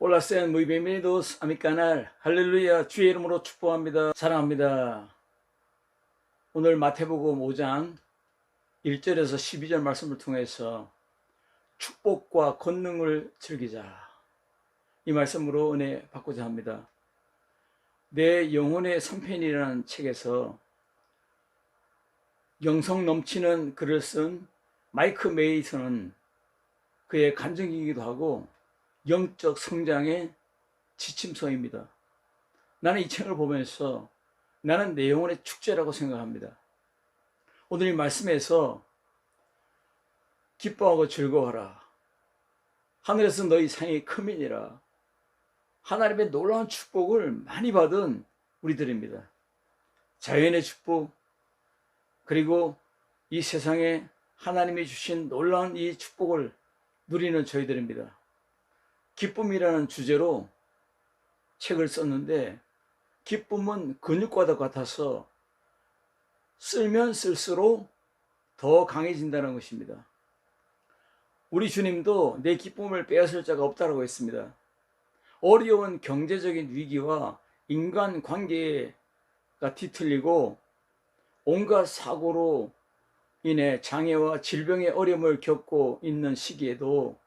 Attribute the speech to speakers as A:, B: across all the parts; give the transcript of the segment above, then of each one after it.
A: Hola, sean muy bienvenidos a mi canal. 할렐루야, 주의 이름으로 축복합니다. 사랑합니다. 오늘 마태복음 5장 1절에서 12절 말씀을 통해서 축복과 권능을 즐기자, 이 말씀으로 은혜 받고자 합니다. 내 영혼의 3편이라는 책에서 영성 넘치는 글을 쓴 마이크 메이슨은 그의 간증이기도 하고 영적 성장의 지침서입니다. 나는 이 책을 보면서 나는 내 영혼의 축제라고 생각합니다. 오늘 이 말씀에서 기뻐하고 즐거워하라, 하늘에서 너희 상이 크민이라, 하나님의 놀라운 축복을 많이 받은 우리들입니다. 자연의 축복, 그리고 이 세상에 하나님이 주신 놀라운 이 축복을 누리는 저희들입니다. 기쁨이라는 주제로 책을 썼는데, 기쁨은 근육과도 같아서 쓸면 쓸수록 더 강해진다는 것입니다. 우리 주님도 내 기쁨을 빼앗을 자가 없다고 했습니다. 어려운 경제적인 위기와 인간관계가 뒤틀리고 온갖 사고로 인해 장애와 질병의 어려움을 겪고 있는 시기에도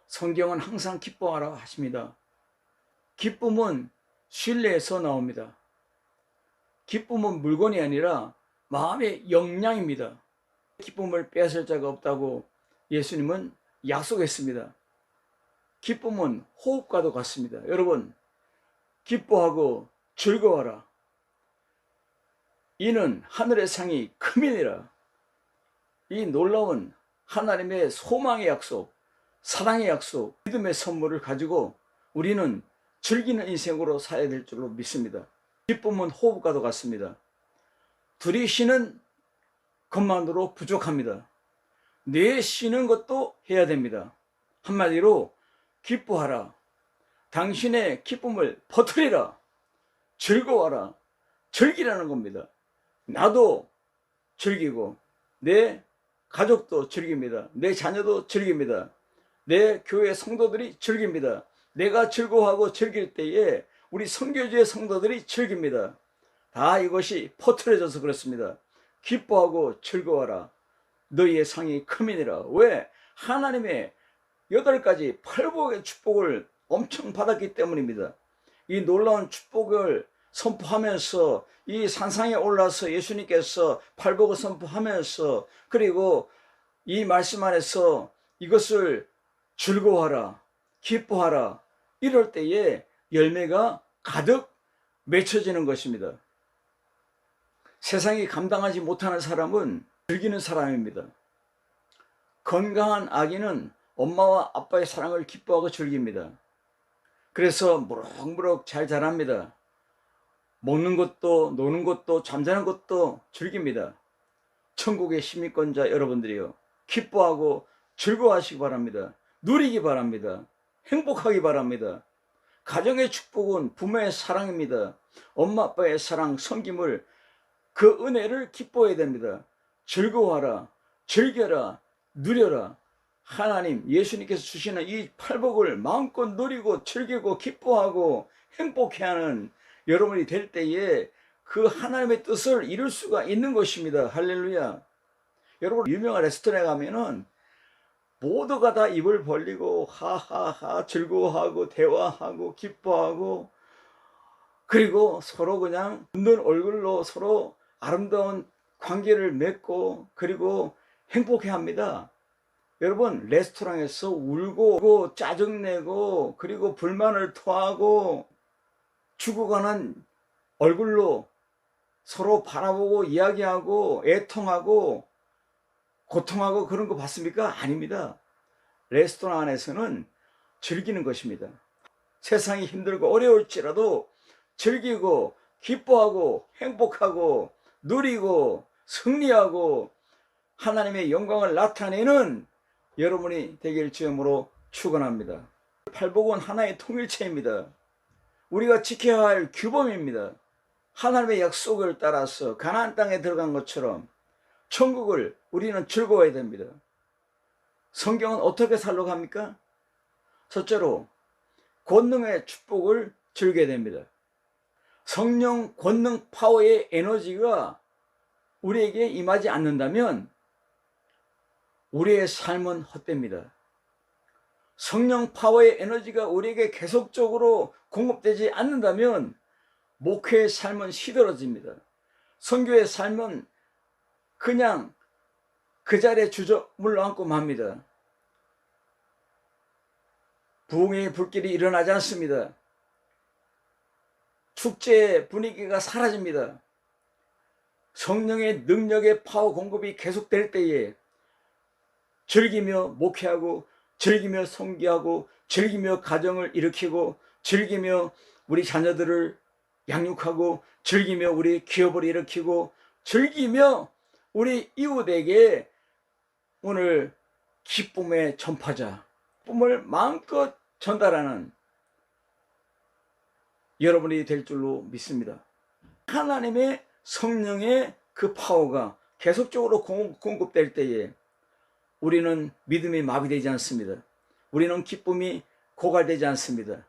A: 성경은 항상 기뻐하라 하십니다. 기쁨은 신뢰에서 나옵니다. 기쁨은 물건이 아니라 마음의 역량입니다. 기쁨을 빼앗을 자가 없다고 예수님은 약속했습니다. 기쁨은 호흡과도 같습니다. 여러분, 기뻐하고 즐거워하라. 이는 하늘의 상이 크민이라. 이 놀라운 하나님의 소망의 약속, 사랑의 약속, 믿음의 선물을 가지고 우리는 즐기는 인생으로 살아야 될 줄로 믿습니다. 기쁨은 호흡과도 같습니다. 둘이 쉬는 것만으로 부족합니다. 뇌에 쉬는 것도 해야 됩니다. 한마디로 기뻐하라. 당신의 기쁨을 퍼뜨리라. 즐거워하라. 즐기라는 겁니다. 나도 즐기고 내 가족도 즐깁니다. 내 자녀도 즐깁니다. 내 교회 성도들이 즐깁니다. 내가 즐거워하고 즐길 때에 우리 선교지의 성도들이 즐깁니다. 다 이것이 퍼뜨려져서 그렇습니다. 기뻐하고 즐거워하라. 너희의 상이 크민이라. 왜? 하나님의 8가지 팔복의 축복을 엄청 받았기 때문입니다. 이 놀라운 축복을 선포하면서 이 산상에 올라서 예수님께서 팔복을 선포하면서, 그리고 이 말씀 안에서 이것을 즐거워하라, 기뻐하라, 이럴 때에 열매가 가득 맺혀지는 것입니다. 세상이 감당하지 못하는 사람은 즐기는 사람입니다. 건강한 아기는 엄마와 아빠의 사랑을 기뻐하고 즐깁니다. 그래서 무럭무럭 잘 자랍니다. 먹는 것도 노는 것도 잠자는 것도 즐깁니다. 천국의 시민권자 여러분들이요, 기뻐하고 즐거워하시기 바랍니다. 누리기 바랍니다. 행복하기 바랍니다. 가정의 축복은 부모의 사랑입니다. 엄마 아빠의 사랑, 섬김을, 그 은혜를 기뻐해야 됩니다. 즐거워하라, 즐겨라, 누려라. 하나님, 예수님께서 주시는 이 팔복을 마음껏 누리고 즐기고 기뻐하고 행복해하는 여러분이 될 때에 그 하나님의 뜻을 이룰 수가 있는 것입니다. 할렐루야. 여러분, 유명한 레스토랑에 가면은 모두가 다 입을 벌리고 하하하 즐거워하고 대화하고 기뻐하고, 그리고 서로 그냥 웃는 얼굴로 서로 아름다운 관계를 맺고, 그리고 행복해합니다. 여러분, 레스토랑에서 울고 짜증내고 그리고 불만을 토하고 죽어가는 얼굴로 서로 바라보고 이야기하고 애통하고 고통하고 그런 거 봤습니까? 아닙니다. 레스토랑 안에서는 즐기는 것입니다. 세상이 힘들고 어려울지라도 즐기고 기뻐하고 행복하고 누리고 승리하고 하나님의 영광을 나타내는 여러분이 되길 주님으로 축원합니다. 팔복은 하나의 통일체입니다. 우리가 지켜야 할 규범입니다. 하나님의 약속을 따라서 가나안 땅에 들어간 것처럼 천국을 우리는 즐거워해야 됩니다. 성경은 어떻게 살려고 합니까? 첫째로 권능의 축복을 즐게 됩니다. 성령 권능 파워의 에너지가 우리에게 임하지 않는다면 우리의 삶은 헛됩니다. 성령 파워의 에너지가 우리에게 계속적으로 공급되지 않는다면 목회의 삶은 시들어집니다. 선교의 삶은 그냥 그 자리에 주저물러앉고 맙니다. 부흥의 불길이 일어나지 않습니다. 축제의 분위기가 사라집니다. 성령의 능력의 파워 공급이 계속될 때에 즐기며 목회하고 즐기며 선교하고 즐기며 가정을 일으키고 즐기며 우리 자녀들을 양육하고 즐기며 우리 기업을 일으키고 즐기며 우리 이웃에게 오늘 기쁨의 전파자, 기쁨을 마음껏 전달하는 여러분이 될 줄로 믿습니다. 하나님의 성령의 그 파워가 계속적으로 공급될 때에 우리는 믿음이 마비되지 않습니다. 우리는 기쁨이 고갈되지 않습니다.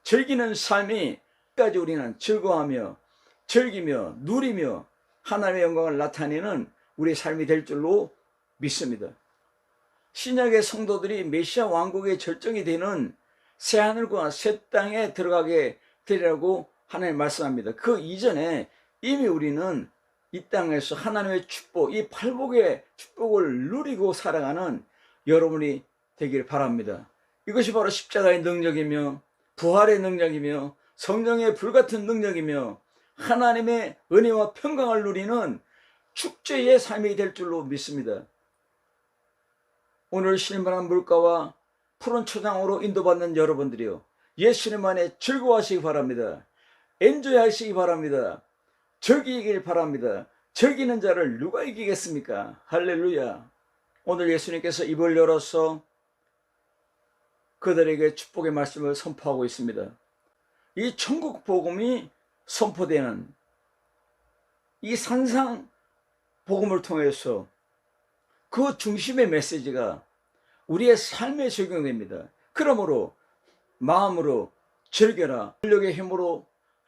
A: 즐기는 삶이 끝까지 우리는 즐거워하며 즐기며 누리며 하나님의 영광을 나타내는 우리의 삶이 될 줄로 믿습니다. 신약의 성도들이 메시아 왕국의 절정이 되는 새하늘과 새 땅에 들어가게 되리라고 하나님 말씀합니다. 그 이전에 이미 우리는 이 땅에서 하나님의 축복, 이 팔복의 축복을 누리고 살아가는 여러분이 되길 바랍니다. 이것이 바로 십자가의 능력이며 부활의 능력이며 성령의 불같은 능력이며 하나님의 은혜와 평강을 누리는 축제의 삶이 될 줄로 믿습니다. 오늘 실만한 물가와 푸른 초장으로 인도받는 여러분들이요, 예수님 안에 즐거워하시기 바랍니다. 엔조이하시기 바랍니다. 즐기길 바랍니다. 즐기는 자를 누가 이기겠습니까? 할렐루야. 오늘 예수님께서 입을 열어서 그들에게 축복의 말씀을 선포하고 있습니다. 이 천국 복음이 선포되는 이 산상 복음을 통해서 그 중심의 메시지가 우리의 삶에 적용됩니다. 그러므로 마음으로 즐겨라. 권력의 힘으로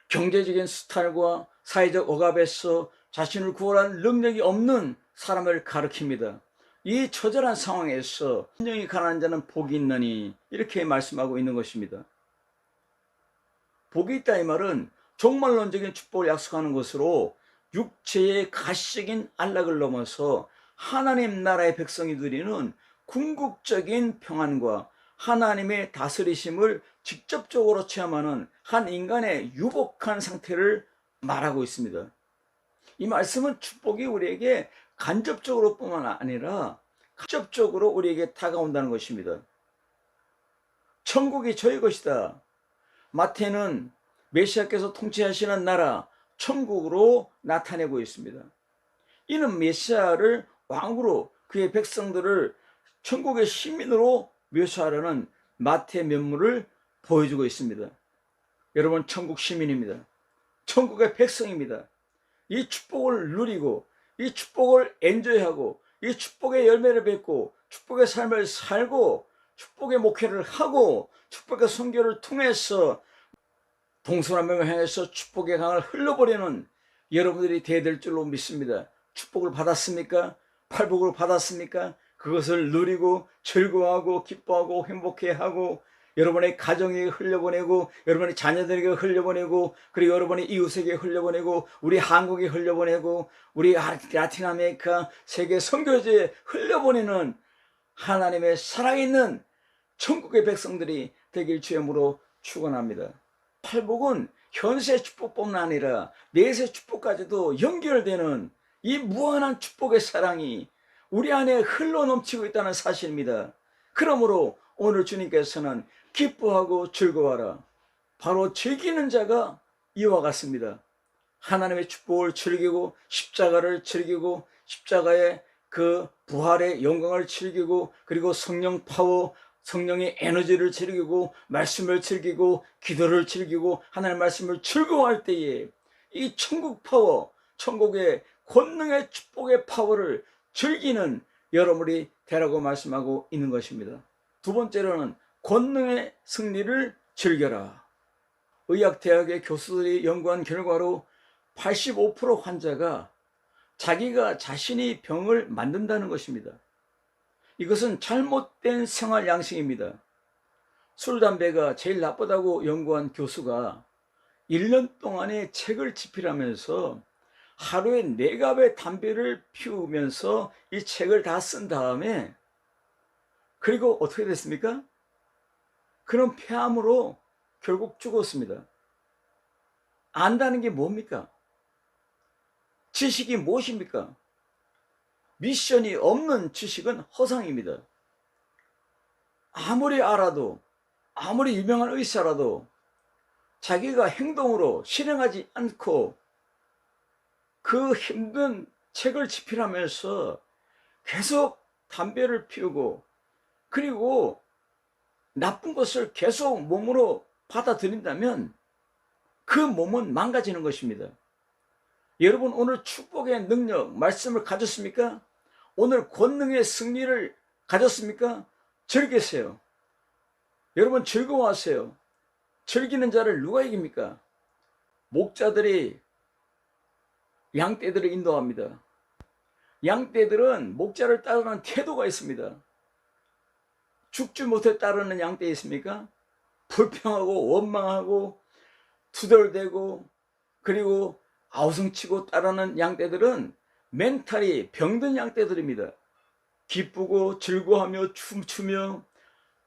A: 경제적인 스타일과 사회적 억압에서 자신을 구원할 능력이 없는 사람을 가리킵니다. 이 처절한 상황에서 심령이 가난한 자는 복이 있느니 이렇게 말씀하고 있는 것입니다. 복이 있다 이 말은 종말론적인 축복을 약속하는 것으로 육체의 가시적인 안락을 넘어서 하나님 나라의 백성이 누리는 궁극적인 평안과 하나님의 다스리심을 직접적으로 체험하는 한 인간의 유복한 상태를 말하고 있습니다. 이 말씀은 축복이 우리에게 간접적으로 뿐만 아니라 직접적으로 우리에게 다가온다는 것입니다. 천국이 저희 것이다. 마태는 메시아께서 통치하시는 나라 천국으로 나타내고 있습니다. 이는 메시아를 왕으로 그의 백성들을 천국의 시민으로 묘사하려는 마태의 면모를 보여주고 있습니다. 여러분, 천국 시민입니다. 천국의 백성입니다. 이 축복을 누리고 이 축복을 엔조이하고 이 축복의 열매를 맺고 축복의 삶을 살고 축복의 목회를 하고 축복의 선교를 통해서 동서남북을 향해서 축복의 강을 흘려보내는 여러분들이 되어야 될 줄로 믿습니다. 축복을 받았습니까? 팔복을 받았습니까? 그것을 누리고 즐거워하고 기뻐하고 행복해하고 여러분의 가정에게 흘려보내고 여러분의 자녀들에게 흘려보내고 그리고 여러분의 이웃에게 흘려보내고 우리 한국에 흘려보내고 우리 라틴 아메리카 세계 선교지에 흘려보내는 하나님의 살아있는 천국의 백성들이 되길 주님으로 축원합니다. 팔복은 현세 축복뿐만 아니라 내세 축복까지도 연결되는 이 무한한 축복의 사랑이 우리 안에 흘러넘치고 있다는 사실입니다. 그러므로 오늘 주님께서는 기뻐하고 즐거워하라. 바로 즐기는 자가 이와 같습니다. 하나님의 축복을 즐기고 십자가를 즐기고 십자가의 그 부활의 영광을 즐기고 그리고 성령 파워, 성령의 에너지를 즐기고 말씀을 즐기고 기도를 즐기고 하나님의 말씀을 즐거워할 때에 이 천국 파워, 천국의 권능의 축복의 파워를 즐기는 여러분이 되라고 말씀하고 있는 것입니다. 두 번째로는 권능의 승리를 즐겨라. 의학대학의 교수들이 연구한 결과로 85% 환자가 자기가 자신이 병을 만든다는 것입니다. 이것은 잘못된 생활 양식입니다. 술, 담배가 제일 나쁘다고 연구한 교수가 1년 동안의 책을 집필하면서 하루에 4갑의 담배를 피우면서 이 책을 다 쓴 다음에 그리고 어떻게 됐습니까? 그런 폐암으로 결국 죽었습니다. 안다는 게 뭡니까? 지식이 무엇입니까? 미션이 없는 지식은 허상입니다. 아무리 알아도, 아무리 유명한 의사라도 자기가 행동으로 실행하지 않고 그 힘든 책을 집필하면서 계속 담배를 피우고 그리고 나쁜 것을 계속 몸으로 받아들인다면 그 몸은 망가지는 것입니다. 여러분, 오늘 축복의 능력, 말씀을 가졌습니까? 오늘 권능의 승리를 가졌습니까? 즐기세요. 여러분, 즐거워하세요. 즐기는 자를 누가 이깁니까? 목자들이 양떼들을 인도합니다. 양떼들은 목자를 따르는 태도가 있습니다. 죽지 못해 따르는 양떼 있습니까? 불평하고 원망하고 투덜대고 그리고 아우성치고 따르는 양떼들은 멘탈이 병든 양떼들입니다. 기쁘고 즐거워하며 춤추며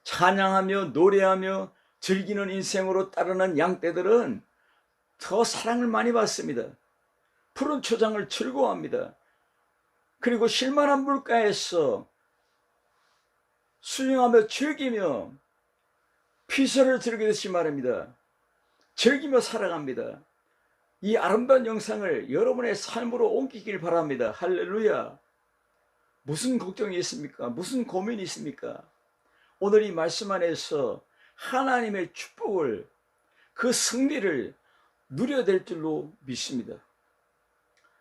A: 찬양하며 노래하며 즐기는 인생으로 따르는 양떼들은 더 사랑을 많이 받습니다. 푸른 초장을 즐거워합니다. 그리고 쉴만한 물가에서 수영하며 즐기며 피서를 즐기듯이 말입니다. 즐기며 살아갑니다. 이 아름다운 영상을 여러분의 삶으로 옮기길 바랍니다. 할렐루야. 무슨 걱정이 있습니까? 무슨 고민이 있습니까? 오늘 이 말씀 안에서 하나님의 축복을, 그 승리를 누려야 될 줄로 믿습니다.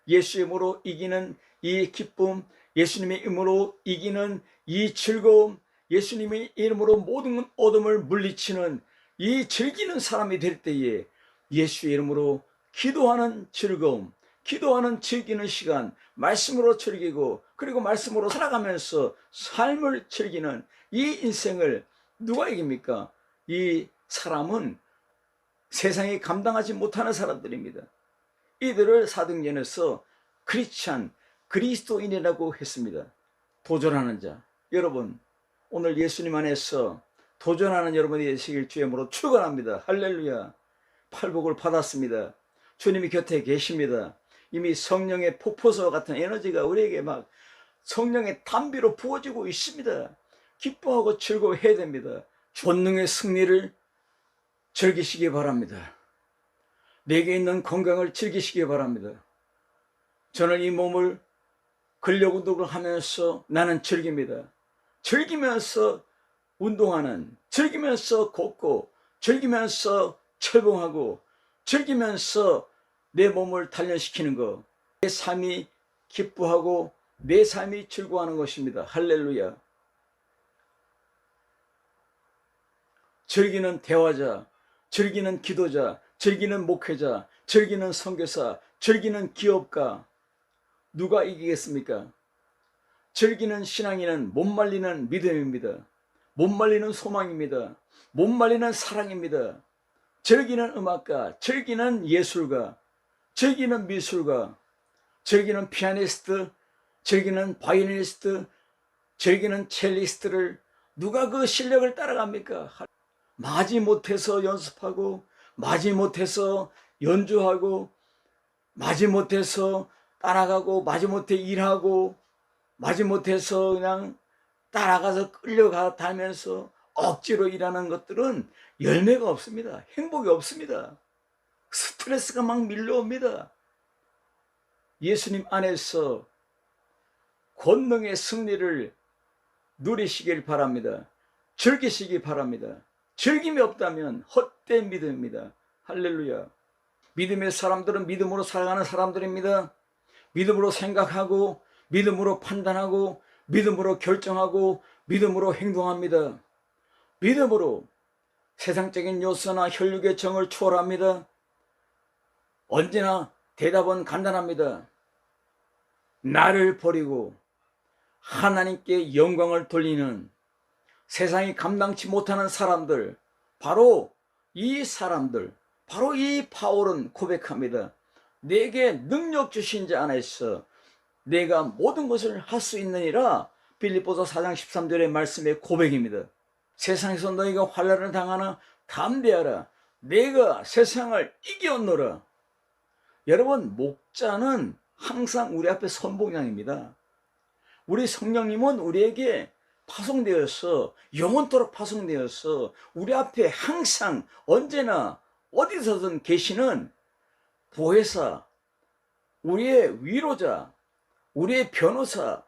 A: 예수의 이름으로 이기는 이 기쁨, 예수님의 이름으로 이기는 이 즐거움, 예수님의 이름으로 모든 어둠을 물리치는 이 즐기는 사람이 될 때에 예수의 이름으로 기도하는 즐거움, 기도하는 즐기는 시간, 말씀으로 즐기고 그리고 말씀으로 살아가면서 삶을 즐기는 이 인생을 누가 이깁니까? 이 사람은 세상이 감당하지 못하는 사람들입니다. 이들을 사도행전에서 크리스찬, 그리스도인이라고 했습니다. 도전하는 자. 여러분, 오늘 예수님 안에서 도전하는 여러분이 되시길 주의 이름으로 축원합니다. 할렐루야. 팔복을 받았습니다. 주님이 곁에 계십니다. 이미 성령의 폭포수와 같은 에너지가 우리에게 막 성령의 담비로 부어지고 있습니다. 기뻐하고 즐거워해야 됩니다. 권능의 승리를 즐기시기 바랍니다. 내게 있는 건강을 즐기시기 바랍니다. 저는 이 몸을 근력 운동을 하면서 나는 즐깁니다. 즐기면서 운동하는, 즐기면서 걷고, 즐기면서 철봉하고, 즐기면서 내 몸을 단련시키는 것, 내 삶이 기뻐하고 내 삶이 즐거워하는 것입니다. 할렐루야. 즐기는 대화자, 즐기는 기도자, 즐기는 목회자, 즐기는 선교사, 즐기는 기업가, 누가 이기겠습니까? 즐기는 신앙인은 못 말리는 믿음입니다. 못 말리는 소망입니다. 못 말리는 사랑입니다. 즐기는 음악가, 즐기는 예술가, 즐기는 미술가, 즐기는 피아니스트, 즐기는 바이올리니스트, 즐기는 첼리스트를 누가 그 실력을 따라갑니까? 마지못해서 연습하고 마지못해서 연주하고 마지못해서 따라가고 마지못해 일하고 마지못해서 그냥 따라가서 끌려가 다니면서 억지로 일하는 것들은 열매가 없습니다. 행복이 없습니다. 스트레스가 막 밀려옵니다. 예수님 안에서 권능의 승리를 누리시길 바랍니다. 즐기시기 바랍니다. 즐김이 없다면 헛된 믿음입니다. 할렐루야. 믿음의 사람들은 믿음으로 살아가는 사람들입니다. 믿음으로 생각하고 믿음으로 판단하고 믿음으로 결정하고 믿음으로 행동합니다. 믿음으로 세상적인 요소나 혈육의 정을 초월합니다. 언제나 대답은 간단합니다. 나를 버리고 하나님께 영광을 돌리는 세상이 감당치 못하는 사람들, 바로 이 사람들, 바로 이 바울은 고백합니다. 내게 능력 주신 자 안에서 내가 모든 것을 할 수 있느니라. 빌립보서 4장 13절의 말씀의 고백입니다. 세상에서 너희가 환난을 당하나 담대하라. 내가 세상을 이겼노라. 여러분, 목자는 항상 우리 앞에 선봉장입니다. 우리 성령님은 우리에게 파송되어서 영원토록 파송되어서 우리 앞에 항상 언제나 어디서든 계시는 보혜사, 우리의 위로자, 우리의 변호사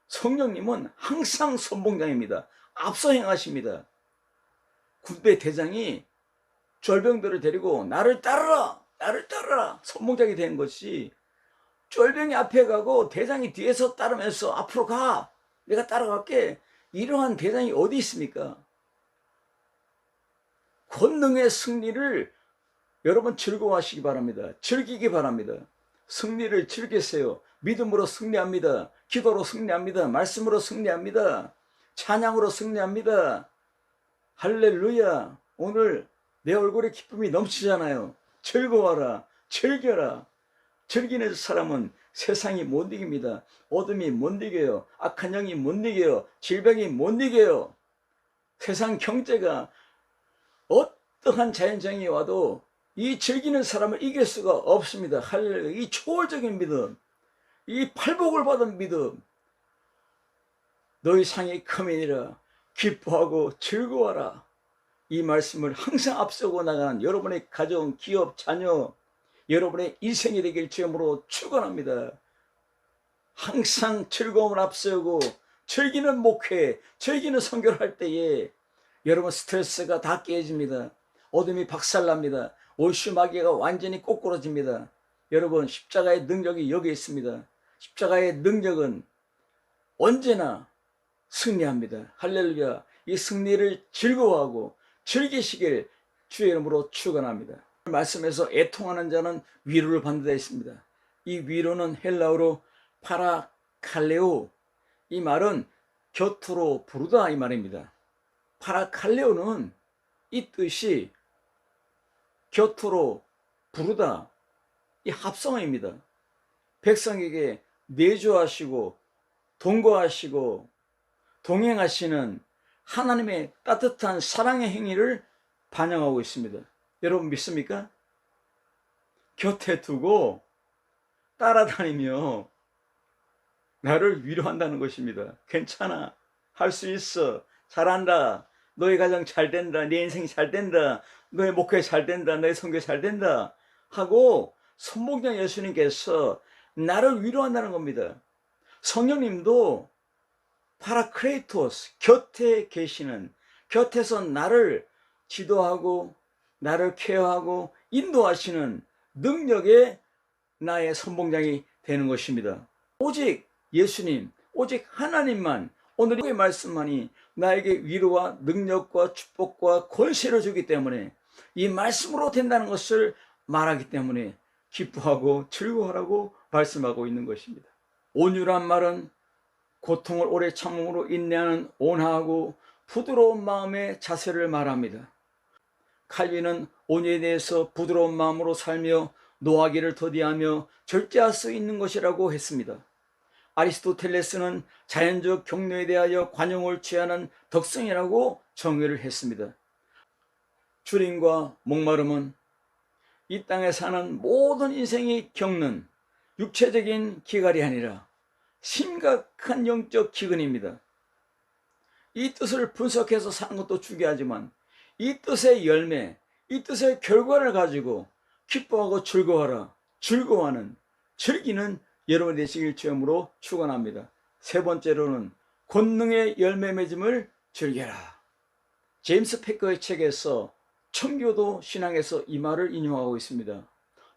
A: 성령님은 항상 선봉장입니다. 앞서 행하십니다. 군대 대장이 쫄병들을 데리고 나를 따르라, 나를 따르라 선봉장이 되는 것이, 쫄병이 앞에 가고 대장이 뒤에서 따르면서 앞으로 가, 내가 따라갈게, 이러한 대장이 어디 있습니까? 권능의 승리를 여러분 즐거워하시기 바랍니다. 즐기기 바랍니다. 승리를 즐기세요. 믿음으로 승리합니다. 기도로 승리합니다. 말씀으로 승리합니다. 찬양으로 승리합니다. 할렐루야. 오늘 내 얼굴에 기쁨이 넘치잖아요. 즐거워라. 즐겨라. 즐기는 사람은 세상이 못 이깁니다. 어둠이 못 이겨요. 악한 영이 못 이겨요. 질병이 못 이겨요. 세상 경제가 어떠한 자연장이 와도 이 즐기는 사람을 이길 수가 없습니다. 할렐루야. 이 초월적인 믿음, 이 팔복을 받은 믿음, 너희 상이 크면이라 기뻐하고 즐거워라. 이 말씀을 항상 앞서고 나가는 여러분의 가정, 기업, 자녀, 여러분의 인생이 되길 주님으로 축원합니다. 항상 즐거움을 앞세우고 즐기는 목회, 즐기는 선교를 할 때에 여러분 스트레스가 다 깨집니다. 어둠이 박살납니다. 올슈 마귀가 완전히 꼬꾸러집니다. 여러분, 십자가의 능력이 여기 있습니다. 십자가의 능력은 언제나 승리합니다. 할렐루야. 이 승리를 즐거워하고 즐기시길 주의 이름으로 축원합니다. 말씀에서 애통하는 자는 위로를 받는다 했습니다. 이 위로는 헬라어로 파라칼레오, 이 말은 곁으로 부르다 이 말입니다. 파라칼레오는 이 뜻이 곁으로 부르다, 이 합성어입니다. 백성에게 내주하시고 동거하시고 동행하시는 하나님의 따뜻한 사랑의 행위를 반영하고 있습니다. 여러분 믿습니까? 곁에 두고 따라다니며 나를 위로한다는 것입니다. 괜찮아, 할 수 있어, 잘한다, 너의 가정 잘 된다, 네 인생 잘 된다, 너의 목회 잘 된다, 너의 선교 잘 된다 하고 선봉장 예수님께서 나를 위로한다는 겁니다. 성령님도 파라크레이토스, 곁에 계시는, 곁에서 나를 지도하고 나를 케어하고 인도하시는 능력의 나의 선봉장이 되는 것입니다. 오직 예수님, 오직 하나님만, 오늘의 말씀만이 나에게 위로와 능력과 축복과 권세를 주기 때문에, 이 말씀으로 된다는 것을 말하기 때문에 기뻐하고 즐거워하라고 말씀하고 있는 것입니다. 온유란 말은 고통을 오래 참음으로 인내하는 온화하고 부드러운 마음의 자세를 말합니다. 칼빈은 온유에 대해서 부드러운 마음으로 살며 노하기를 더디하며 절제할 수 있는 것이라고 했습니다. 아리스토텔레스는 자연적 격려에 대하여 관용을 취하는 덕성이라고 정의를 했습니다. 주림과 목마름은 이 땅에 사는 모든 인생이 겪는 육체적인 기갈이 아니라 심각한 영적 기근입니다. 이 뜻을 분석해서 사는 것도 중요하지만 이 뜻의 열매, 이 뜻의 결과를 가지고 기뻐하고 즐거워하라, 즐거워하는, 즐기는 여러분 되시길 주님으로 축원합니다. 세 번째로는 권능의 열매 맺음을 즐겨라. 제임스 패커의 책에서 청교도 신앙에서 이 말을 인용하고 있습니다.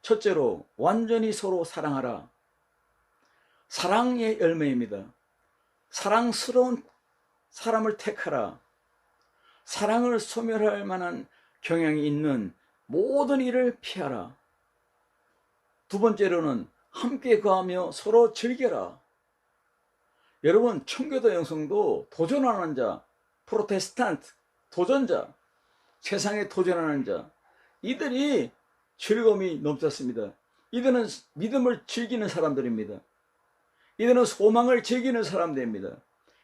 A: 첫째로 완전히 서로 사랑하라. 사랑의 열매입니다. 사랑스러운 사람을 택하라. 사랑을 소멸할 만한 경향이 있는 모든 일을 피하라. 두 번째로는 함께 거하며 서로 즐겨라. 여러분, 청교도 영성도 도전하는 자, 프로테스탄트, 도전자, 세상에 도전하는 자, 이들이 즐거움이 넘쳤습니다. 이들은 믿음을 즐기는 사람들입니다. 이들은 소망을 즐기는 사람들입니다.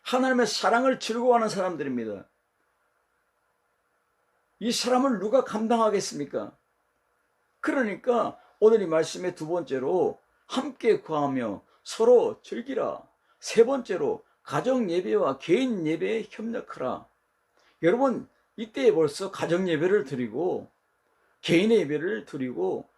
A: 하나님의 사랑을 즐거워하는 사람들입니다. 이 사람을 누가 감당하겠습니까? 그러니까 오늘 이 말씀의 두 번째로 함께 거하며 서로 즐기라. 세 번째로 가정 예배와 개인 예배에 협력하라. 여러분, 이때 벌써 가정 예배를 드리고 개인의 예배를 드리고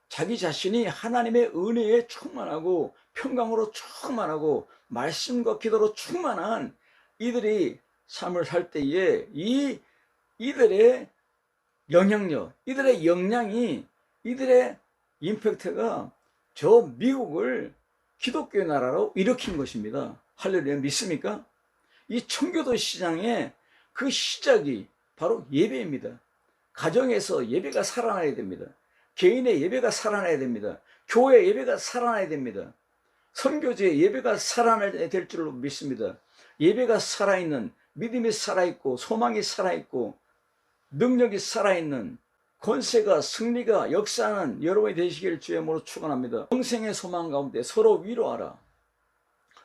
A: 자기 자신이 하나님의 은혜에 충만하고 평강으로 충만하고 말씀과 기도로 충만한 이들이 삶을 살 때에 이들의 영향력, 이들의 역량이, 이들의 임팩트가 저 미국을 기독교의 나라로 일으킨 것입니다. 할렐루야, 믿습니까? 이 청교도 시장의 그 시작이 바로 예배입니다. 가정에서 예배가 살아나야 됩니다. 개인의 예배가 살아나야 됩니다. 교회 예배가 살아나야 됩니다. 선교지의 예배가 살아나야 될 줄로 믿습니다. 예배가 살아있는, 믿음이 살아있고 소망이 살아있고 능력이 살아있는, 권세가 승리가 역사하는 여러분이 되시길 주의 이름으로 축원합니다. 영생의 소망 가운데 서로 위로하라.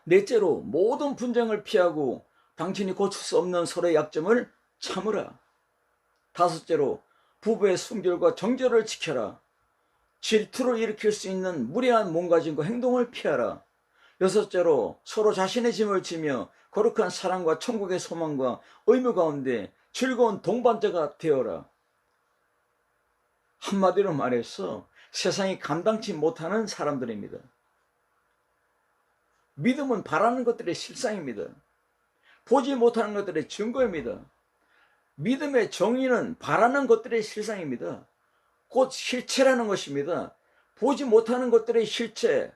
A: 넷째로 모든 분쟁을 피하고 당신이 고칠 수 없는 서로의 약점을 참으라. 다섯째로 부부의 순결과 정절을 지켜라. 질투를 일으킬 수 있는 무례한 몸가짐과 행동을 피하라. 여섯째로 서로 자신의 짐을 지며 거룩한 사랑과 천국의 소망과 의무 가운데 즐거운 동반자가 되어라. 한마디로 말해서 세상이 감당치 못하는 사람들입니다. 믿음은 바라는 것들의 실상입니다. 보지 못하는 것들의 증거입니다. 믿음의 정의는 바라는 것들의 실상입니다. 곧 실체라는 것입니다. 보지 못하는 것들의 실체,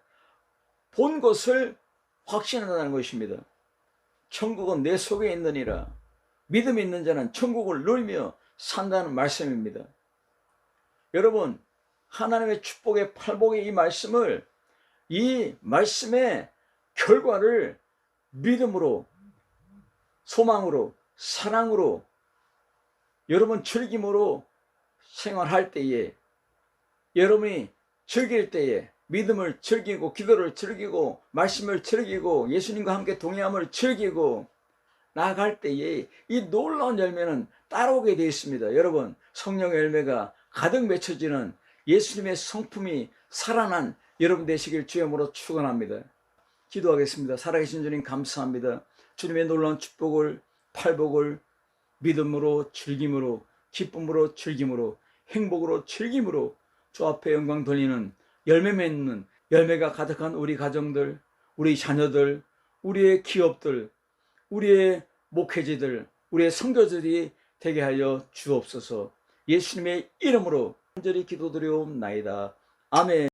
A: 본 것을 확신한다는 것입니다. 천국은 내 속에 있느니라. 믿음이 있는 자는 천국을 누리며 산다는 말씀입니다. 여러분, 하나님의 축복의 팔복의 이 말씀의 결과를 믿음으로, 소망으로, 사랑으로, 여러분 즐김으로 생활할 때에, 여러분이 즐길 때에, 믿음을 즐기고 기도를 즐기고 말씀을 즐기고 예수님과 함께 동행함을 즐기고 나아갈 때에 이 놀라운 열매는 따라오게 되어 있습니다. 여러분, 성령의 열매가 가득 맺혀지는 예수님의 성품이 살아난 여러분 되시길 주의 이름으로 축원합니다. 기도하겠습니다. 살아계신 주님 감사합니다. 주님의 놀라운 축복을, 팔복을 믿음으로, 즐김으로, 기쁨으로, 즐김으로, 행복으로, 즐김으로 주 앞에 영광 돌리는 열매 맺는, 열매가 가득한 우리 가정들, 우리 자녀들, 우리의 기업들, 우리의 목회지들, 우리의 선교들이 되게 하여 주옵소서. 예수님의 이름으로 간절히 기도드리옵나이다. 아멘.